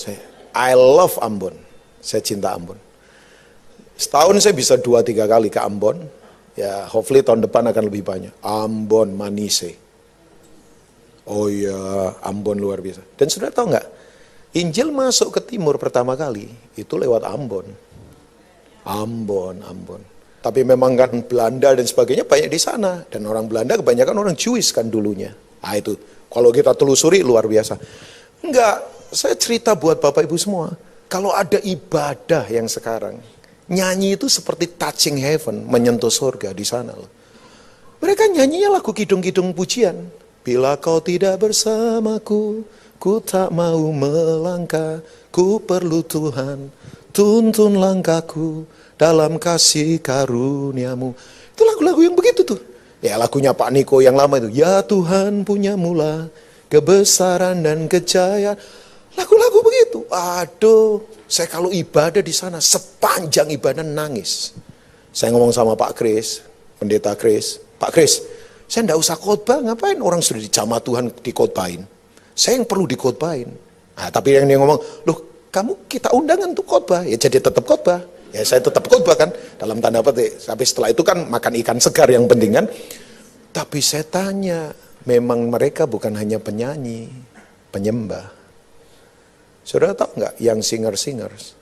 I love Ambon. Saya cinta Ambon. Setahun saya bisa 2-3 kali ke Ambon. Ya hopefully tahun depan akan lebih banyak. Ambon, Manise. Oh iya, Ambon luar biasa. Dan sudah tahu nggak, Injil masuk ke timur pertama kali, itu lewat Ambon. Ambon. Tapi memang kan Belanda dan sebagainya banyak di sana. Dan orang Belanda kebanyakan orang Jewish kan dulunya. Nah itu, kalau kita telusuri luar biasa. Enggak, saya cerita buat Bapak Ibu semua. Kalau ada ibadah yang sekarang, nyanyi itu seperti touching heaven, menyentuh surga di sana loh. Mereka nyanyinya lagu kidung-kidung pujian. Bila kau tidak bersamaku, ku tak mau melangkah, ku perlu Tuhan, tuntun langkahku dalam kasih karuniamu. Itu lagu-lagu yang begitu tuh. Ya lagunya Pak Niko yang lama itu. Ya Tuhan punya mula, kebesaran dan kejayaan. Lagu-lagu begitu. Aduh, saya kalau ibadah di sana, sepanjang ibadah nangis. Saya ngomong sama Pak Kris, Pendeta Kris, Pak Kris, saya enggak usah khotbah, ngapain orang sudah dijamah Tuhan dikotbahin. Saya yang perlu dikotbahin. Nah, tapi yang dia ngomong, loh kamu kita undangan untuk khotbah, ya jadi tetap khotbah. Ya saya tetap khotbah kan, dalam tanda petik. Tapi setelah itu kan makan ikan segar yang penting kan. Tapi saya tanya, memang mereka bukan hanya penyanyi, penyembah. Saudara tahu nggak yang singers?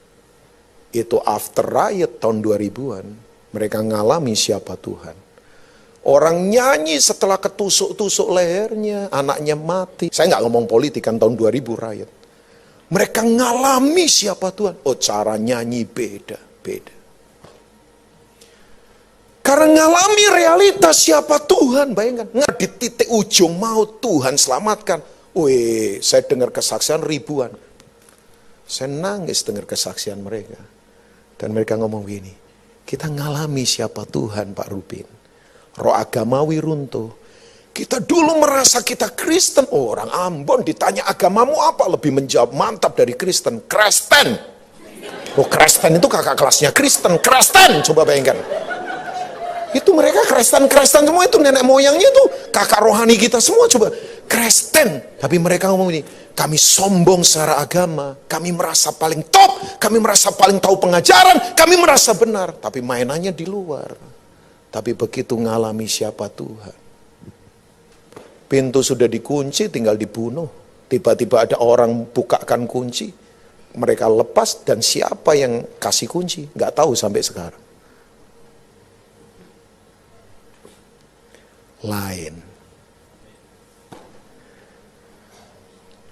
Itu after riot tahun 2000-an, mereka ngalami siapa Tuhan. Orang nyanyi setelah ketusuk-tusuk lehernya, anaknya mati. Saya nggak ngomong politik kan tahun 2000 riot. Mereka ngalami siapa Tuhan. Oh cara nyanyi beda. Karena ngalami realitas siapa Tuhan. Bayangkan, di titik ujung maut Tuhan selamatkan. Wih, saya dengar kesaksian ribuan. Saya nangis dengar kesaksian mereka. Dan mereka ngomong gini, kita ngalami siapa Tuhan Pak Rubin. Roh agamawi runtuh. Kita dulu merasa kita Kristen. Oh, orang Ambon ditanya agamamu apa? Lebih menjawab mantap dari Kristen. Kristen. Oh, Kristen itu kakak kelasnya Kristen. Kristen, coba bayangkan. Itu mereka Kristen semua, itu nenek moyangnya itu kakak rohani kita semua, coba. Kristen. Tapi mereka ngomong ini, kami sombong secara agama. Kami merasa paling top. Kami merasa paling tahu pengajaran. Kami merasa benar. Tapi mainannya di luar. Tapi begitu ngalami siapa Tuhan. Pintu sudah dikunci, tinggal dibunuh. Tiba-tiba ada orang bukakan kunci. Mereka lepas dan siapa yang kasih kunci? Nggak tahu sampai sekarang. Lain.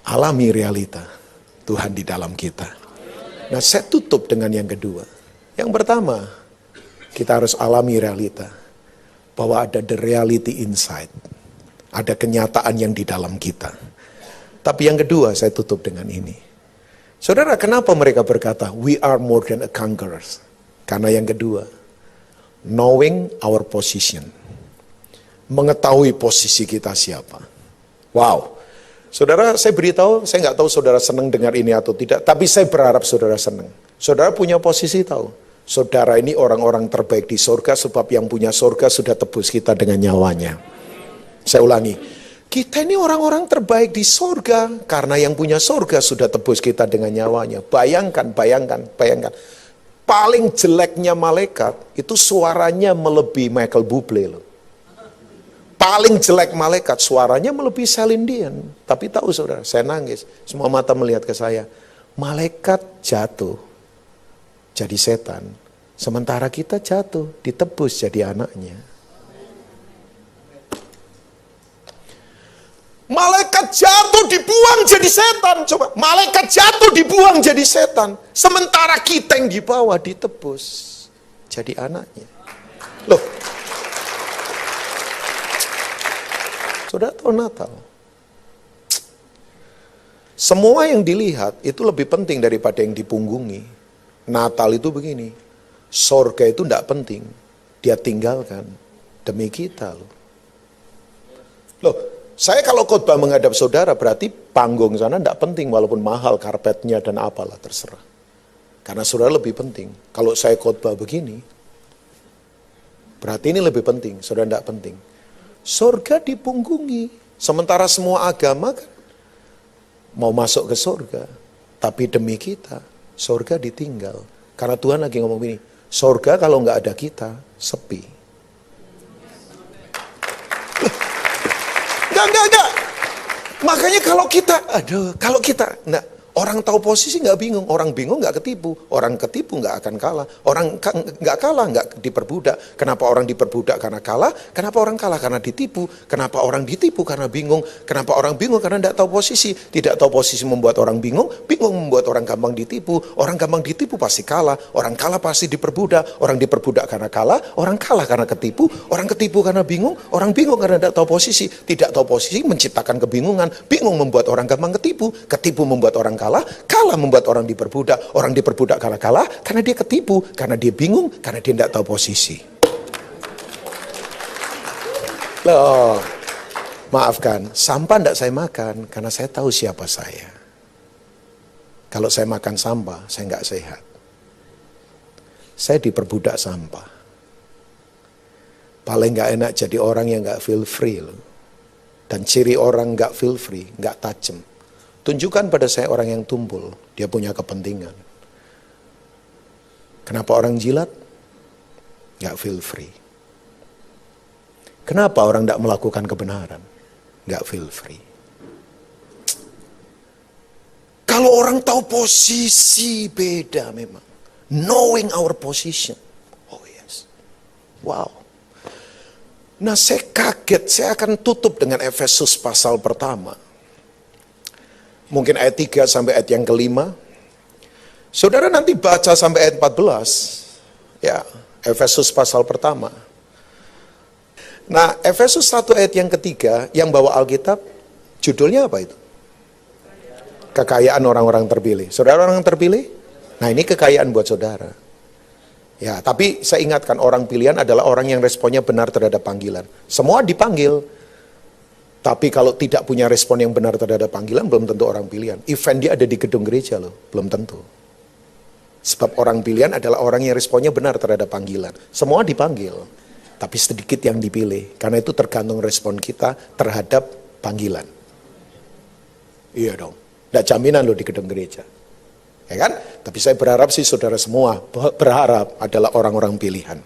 Alami realita Tuhan di dalam kita. Nah saya tutup dengan yang kedua. Yang pertama, kita harus alami realita. Bahwa ada the reality inside. Ada kenyataan yang di dalam kita. Tapi yang kedua saya tutup dengan ini. Saudara, kenapa mereka berkata, we are more than a conquerors? Karena yang kedua, knowing our position. Mengetahui posisi kita siapa. Wow. Saudara, saya beritahu, saya nggak tahu saudara senang dengar ini atau tidak. Tapi saya berharap saudara senang. Saudara punya posisi tahu. Saudara ini orang-orang terbaik di surga sebab yang punya surga sudah tebus kita dengan nyawanya. Saya ulangi. Kita ini orang-orang terbaik di sorga, karena yang punya sorga sudah tebus kita dengan nyawanya. Bayangkan. Paling jeleknya malaikat, itu suaranya melebihi Michael Bublé loh. Paling jelek malaikat, suaranya melebihi Celine Dion. Tapi tahu saudara, saya nangis. Semua mata melihat ke saya. Malaikat jatuh jadi setan. Sementara kita jatuh, ditebus jadi anaknya. Malaikat jatuh dibuang jadi setan. Coba, malaikat jatuh dibuang jadi setan. Sementara kita yang di bawah ditebus jadi anaknya. Loh, saudara tahu Natal? Semua yang dilihat itu lebih penting daripada yang dipunggungi. Natal itu begini, sorga itu tidak penting, dia tinggalkan demi kita loh. Saya kalau khotbah menghadap saudara berarti panggung sana tidak penting walaupun mahal karpetnya dan apalah terserah. Karena saudara lebih penting. Kalau saya khotbah begini, berarti ini lebih penting, saudara tidak penting. Surga dipunggungi, sementara semua agama kan mau masuk ke surga, tapi demi kita, surga ditinggal. Karena Tuhan lagi ngomong begini, surga kalau nggak ada kita, sepi. Enggak. Makanya kalau kita, nah, orang tahu posisi nggak bingung, orang bingung nggak ketipu, orang ketipu nggak akan kalah, orang nggak kalah nggak diperbudak. Kenapa orang diperbudak karena kalah? Kenapa orang kalah karena ditipu? Kenapa orang ditipu karena bingung? Kenapa orang bingung karena tidak tahu posisi? Tidak tahu posisi membuat orang bingung, bingung membuat orang gampang ditipu. Orang gampang ditipu pasti kalah, orang kalah pasti diperbudak, orang diperbudak karena kalah, orang kalah karena ketipu, orang ketipu karena bingung, orang bingung karena tidak tahu posisi. Tidak tahu posisi menciptakan kebingungan, bingung membuat orang gampang ketipu, ketipu membuat orang kalah membuat orang diperbudak karena kalah, karena dia ketipu, karena dia bingung, karena dia tidak tahu posisi. Loh, maafkan, sampah tidak saya makan, karena saya tahu siapa saya. Kalau saya makan sampah, saya nggak sehat. Saya diperbudak sampah. Paling nggak enak jadi orang yang nggak feel free loh. Dan ciri orang nggak feel free, nggak tajam. Tunjukkan pada saya orang yang tumpul, dia punya kepentingan. Kenapa orang jilat? Nggak feel free. Kenapa orang tidak melakukan kebenaran? Nggak feel free. Kalau orang tahu posisi, beda memang. Knowing our position. Oh yes. Wow. Nah saya kaget, saya akan tutup dengan Efesus pasal pertama. Mungkin ayat 3 sampai ayat yang kelima. Saudara nanti baca sampai ayat 14. Ya, Efesus pasal pertama. Nah, Efesus 1 ayat yang ketiga, yang bawa Alkitab, judulnya apa itu? Kekayaan orang-orang terpilih. Saudara orang terpilih? Nah, ini kekayaan buat saudara. Ya, tapi saya ingatkan, orang pilihan adalah orang yang responnya benar terhadap panggilan. Semua dipanggil. Tapi kalau tidak punya respon yang benar terhadap panggilan, belum tentu orang pilihan. Event dia ada di gedung gereja loh, belum tentu. Sebab orang pilihan adalah orang yang responnya benar terhadap panggilan. Semua dipanggil, tapi sedikit yang dipilih. Karena itu tergantung respon kita terhadap panggilan. Iya dong, tidak jaminan loh di gedung gereja. Ya kan? Tapi saya berharap sih saudara semua berharap adalah orang-orang pilihan.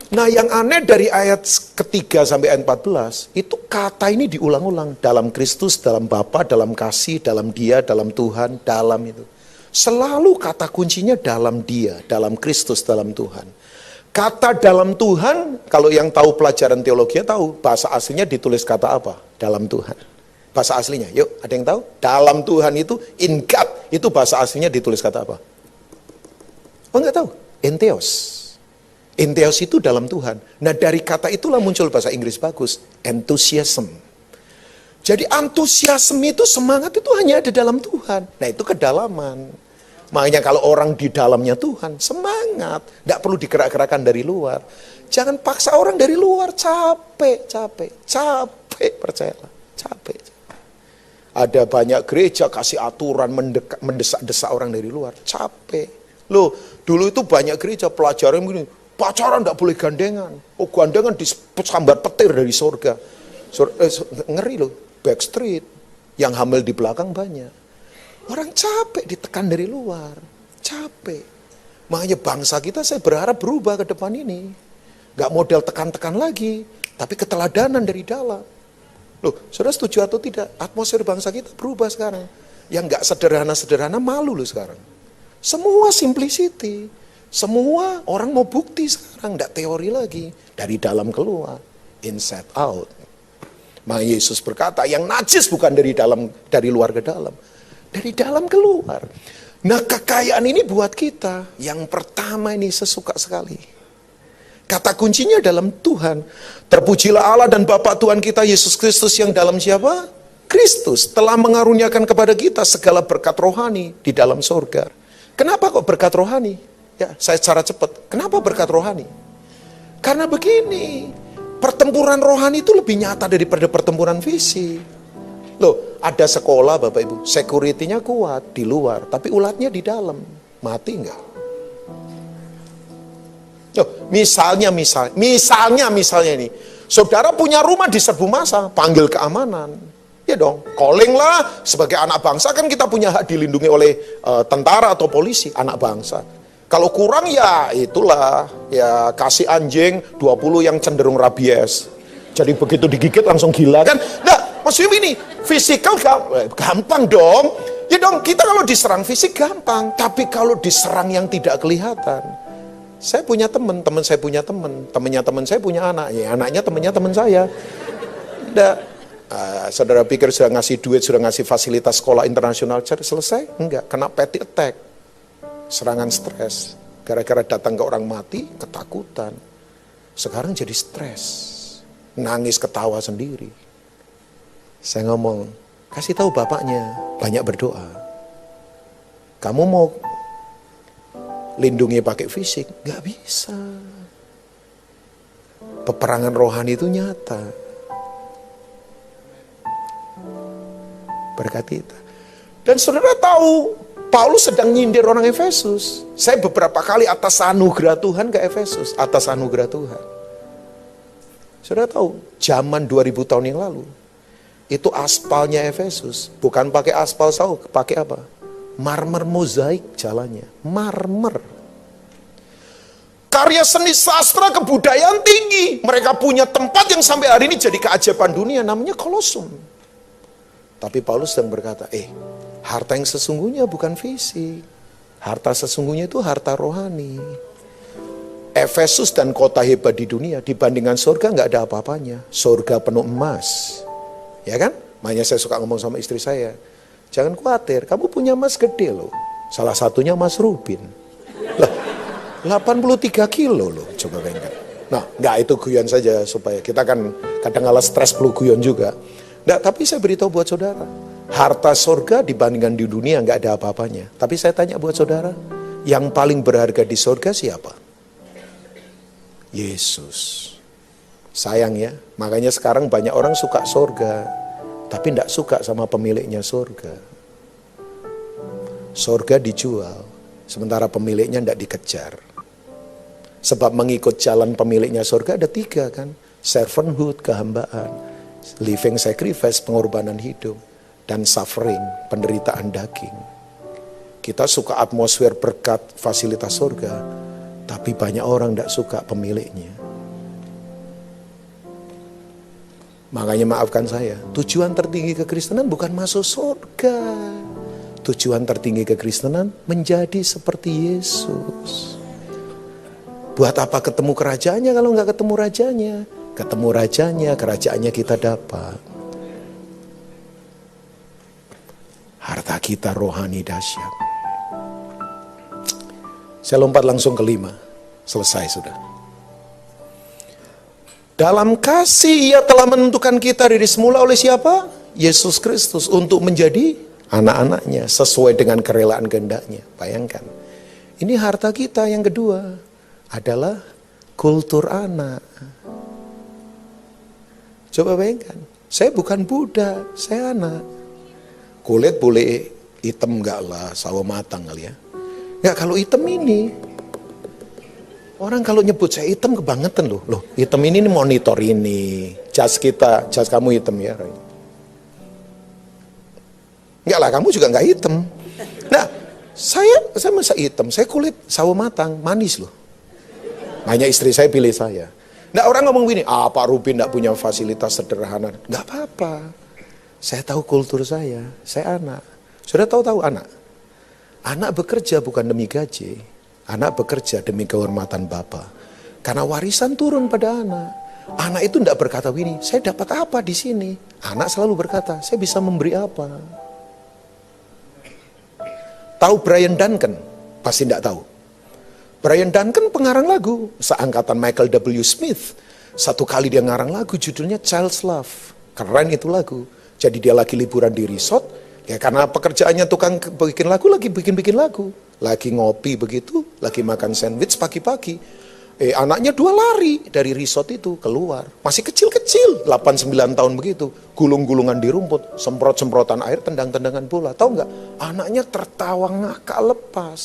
Nah yang aneh dari ayat ketiga sampai ayat 14, itu kata ini diulang-ulang. Dalam Kristus, dalam Bapa, dalam kasih, dalam Dia, dalam Tuhan, dalam itu. Selalu kata kuncinya dalam Dia, dalam Kristus, dalam Tuhan. Kata dalam Tuhan, kalau yang tahu pelajaran teologi tahu, bahasa aslinya ditulis kata apa? Dalam Tuhan. Bahasa aslinya, yuk ada yang tahu? Dalam Tuhan itu, in God, itu bahasa aslinya ditulis kata apa? Oh enggak tahu? Entheos. Entheos itu dalam Tuhan. Nah dari kata itulah muncul bahasa Inggris bagus. Enthusiasm. Jadi antusiasme itu, semangat itu hanya ada dalam Tuhan. Nah itu kedalaman. Makanya kalau orang di dalamnya Tuhan, semangat. Tidak perlu digerak-gerakan dari luar. Jangan paksa orang dari luar. Capek, percayalah. Capek. Ada banyak gereja kasih aturan mendesak-desak orang dari luar. Capek. Loh, dulu itu banyak gereja pelajaran begini. Pacaran tidak boleh gandengan. Oh gandengan disambar petir dari surga. Ngeri loh, Backstreet. Yang hamil di belakang banyak. Orang capek ditekan dari luar. Capek. Makanya bangsa kita saya berharap berubah ke depan ini. Gak model tekan-tekan lagi, tapi keteladanan dari dalam. Loh, saudara setuju atau tidak? Atmosfer bangsa kita berubah sekarang. Yang gak sederhana-sederhana malu loh sekarang. Semua simplicity. Semua orang mau bukti sekarang, gak teori lagi. Dari dalam keluar, inside out. Maka Yesus berkata, yang najis bukan dari luar ke dalam. Dari dalam keluar. Nah, kekayaan ini buat kita. Yang pertama ini saya suka sekali. Kata kuncinya dalam Tuhan. Terpujilah Allah dan Bapa Tuhan kita Yesus Kristus yang dalam siapa? Kristus telah mengaruniakan kepada kita segala berkat rohani di dalam surga. Kenapa kok berkat rohani? Ya, saya secara cepat. Kenapa berkat rohani? Karena begini, pertempuran rohani itu lebih nyata daripada pertempuran fisik. Loh, ada sekolah Bapak Ibu, security-nya kuat di luar, tapi ulatnya di dalam. Mati enggak? Loh, misalnya ini, saudara punya rumah diserbu massa, panggil keamanan. Ya dong, calling lah, sebagai anak bangsa kan kita punya hak dilindungi oleh tentara atau polisi, anak bangsa. Kalau kurang ya itulah, ya kasih anjing 20 yang cenderung rabies. Jadi begitu digigit langsung gila kan. Nah, maksudnya ini, fisikal gampang dong. Ya dong, kita kalau diserang fisik gampang. Tapi kalau diserang yang tidak kelihatan. Saya punya teman saya punya temannya teman saya punya anak. Ya anaknya temannya teman saya. Nah, saudara pikir sudah ngasih duit, sudah ngasih fasilitas sekolah internasional, selesai? Enggak, kena petty attack. Serangan stres, gara-gara datang ke orang mati, ketakutan. Sekarang jadi stres, nangis ketawa sendiri. Saya ngomong, kasih tahu bapaknya, banyak berdoa. Kamu mau lindungi pakai fisik? Gak bisa. Peperangan rohani itu nyata. Berkat kita. Dan saudara tahu, Paulus sedang nyindir orang Efesus. Saya beberapa kali atas anugerah Tuhan ke Efesus. Atas anugerah Tuhan. Saudara tahu, zaman 2000 tahun yang lalu, itu aspalnya Efesus. Bukan pakai aspal sauk, pakai apa? Marmer mozaik jalannya. Marmer. Karya seni sastra kebudayaan tinggi. Mereka punya tempat yang sampai hari ini jadi keajaiban dunia. Namanya Kolosum. Tapi Paulus sedang berkata, harta yang sesungguhnya bukan fisik. Harta sesungguhnya itu harta rohani. Efesus dan kota hebat di dunia dibandingkan surga nggak ada apa-apanya. Surga penuh emas. Ya kan? Makanya saya suka ngomong sama istri saya. Jangan khawatir, kamu punya emas gede loh. Salah satunya emas rubin. Lah, 83 kilo loh. Coba bayangkan. Nah, nggak itu guyon saja supaya kita kan kadang kala stres perlu guyon juga. Nggak, tapi saya beritahu buat saudara. Harta surga dibandingkan di dunia nggak ada apa-apanya. Tapi saya tanya buat saudara, yang paling berharga di surga siapa? Yesus. Sayang ya, makanya sekarang banyak orang suka surga, tapi tidak suka sama pemiliknya surga. Surga dijual, sementara pemiliknya tidak dikejar. Sebab mengikut jalan pemiliknya surga ada 3 kan, servanthood, kehambaan, living sacrifice, pengorbanan hidup, dan suffering, penderitaan daging. Kita suka atmosfer berkat fasilitas surga, tapi banyak orang tidak suka pemiliknya. Makanya maafkan saya, tujuan tertinggi kekristenan bukan masuk surga. Tujuan tertinggi kekristenan menjadi seperti Yesus. Buat apa ketemu kerajaannya kalau nggak ketemu rajanya? Ketemu rajanya, kerajaannya kita dapat. Harta kita rohani dahsyat. Saya lompat langsung ke 5. Selesai sudah. Dalam kasih ia telah menentukan kita dari semula oleh siapa? Yesus Kristus untuk menjadi anak-anaknya sesuai dengan kerelaan kehendaknya. Bayangkan. Ini harta kita yang kedua adalah kultur anak. Coba bayangkan. Saya bukan budak, saya anak. Kulit boleh hitam enggak lah, sawo matang kali ya. Enggak, kalau hitam ini Orang kalau nyebut saya hitam kebangetan loh. Loh, hitam ini monitor ini. Jas kita, jas kamu hitam ya. Enggak lah, kamu juga enggak hitam. Nah, saya masa hitam, saya kulit sawo matang, manis loh. Makanya istri saya pilih saya. Nah, orang ngomong gini, Pak Rubin enggak punya fasilitas sederhana. Enggak apa-apa. Saya tahu kultur saya anak. Sudah tahu anak. Anak bekerja bukan demi gaji. Anak bekerja demi kehormatan Bapa. Karena warisan turun pada anak. Anak itu tidak berkata begini, saya dapat apa di sini? Anak selalu berkata, saya bisa memberi apa? Tahu Brian Duncan? Pasti tidak tahu. Brian Duncan pengarang lagu, seangkatan Michael W. Smith. Satu kali dia ngarang lagu, judulnya Child's Love. Keren itu lagu. Jadi dia lagi liburan di resort, ya karena pekerjaannya tukang bikin lagu, lagi bikin lagu. Lagi ngopi begitu, lagi makan sandwich pagi-pagi. Anaknya 2 lari dari resort itu keluar. Masih kecil-kecil, 8-9 tahun begitu. Gulung-gulungan di rumput, semprot-semprotan air, tendang-tendangan bola. Tahu nggak? Anaknya tertawa ngakak lepas.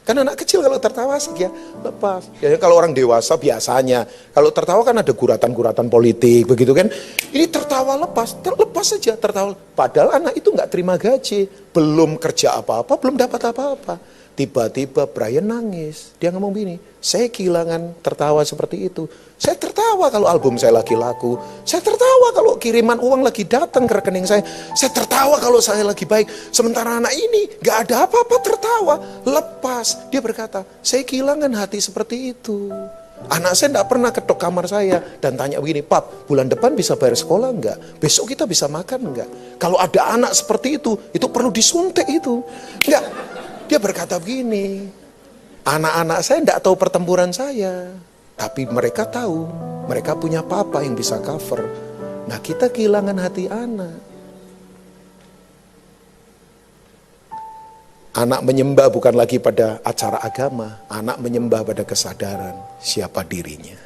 Kan anak kecil kalau tertawa asik ya, lepas. Ya, kalau orang dewasa biasanya, kalau tertawa kan ada guratan-guratan politik begitu kan. Ini tertawa lepas saja tertawa. Padahal anak itu nggak terima gaji, belum kerja apa-apa, belum dapat apa-apa. Tiba-tiba Brian nangis. Dia ngomong gini, saya kehilangan tertawa seperti itu. Saya tertawa kalau album saya lagi laku. Saya tertawa kalau kiriman uang lagi datang ke rekening saya. Saya tertawa kalau saya lagi baik. Sementara anak ini gak ada apa-apa, tertawa. Lepas. Dia berkata, saya kehilangan hati seperti itu. Anak saya tidak pernah ketok kamar saya dan tanya begini, Pap, bulan depan bisa bayar sekolah enggak? Besok kita bisa makan enggak? Kalau ada anak seperti itu perlu disuntik itu. Enggak. Dia berkata begini, anak-anak saya tidak tahu pertempuran saya, tapi mereka tahu, mereka punya papa yang bisa cover. Nah, kita kehilangan hati anak. Anak menyembah bukan lagi pada acara agama, anak menyembah pada kesadaran siapa dirinya.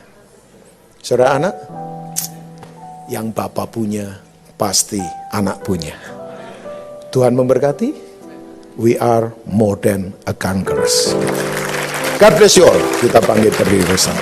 Saudara anak, yang Bapa punya pasti anak punya. Tuhan memberkati. We are more than a conquerors. God bless you all. Kita panggil berdiri bersama.